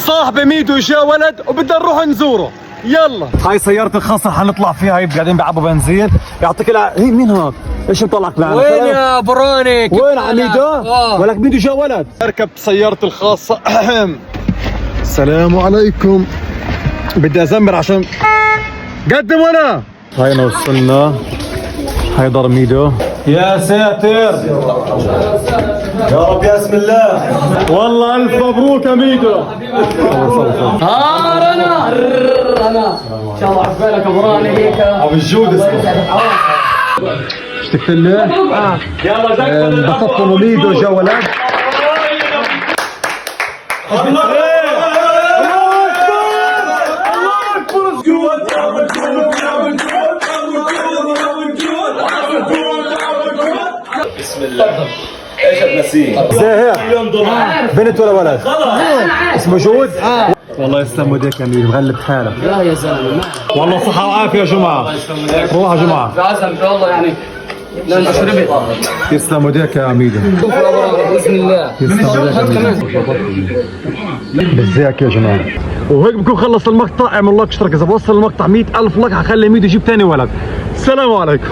صاحبي ميدو جا ولد وبدنا نروح نزوره. يلا هاي سيارتي الخاصة حنطلع فيها. هاي قاعدين بيعبوا بنزين. يعطيك العافية. هي مين هاد؟ ايش مطلعك معنا؟ وين يا بروني؟ وين عميدو؟ ولك ميدو جا ولد. اركب سيارتي الخاصة. السلام عليكم. بدي ازمر عشان قدم وانا. هاي وصلنا. هاي دار ميدو. يا ساتر يا رب يا بسم الله. والله الف مبروك يا ميدو. رنا ان شاء الله عقبالك ابو راني هيك ابو الجود اسمه. اشتقت له؟ يلا انبسطت انه ميدو جا ولد. بسم الله. ايش بنسيه؟ زاهر بنت ولا ولد؟ اسمه جود؟ والله يسلم وديك يا ميدو مغلب حالك. لا يا زلمه والله صحة وعافية يا جماعة. روح يا جماعة. عزم والله يعني لا انت شربت. يسلم وديك يا ميدو. باذن الله. ازيك يا جماعة. وهيك بكون خلص المقطع. اعمل لايك اشترك. اذا بوصل المقطع 100,000 لايك حخلي ميدو يجيب ثاني ولد. السلام عليكم.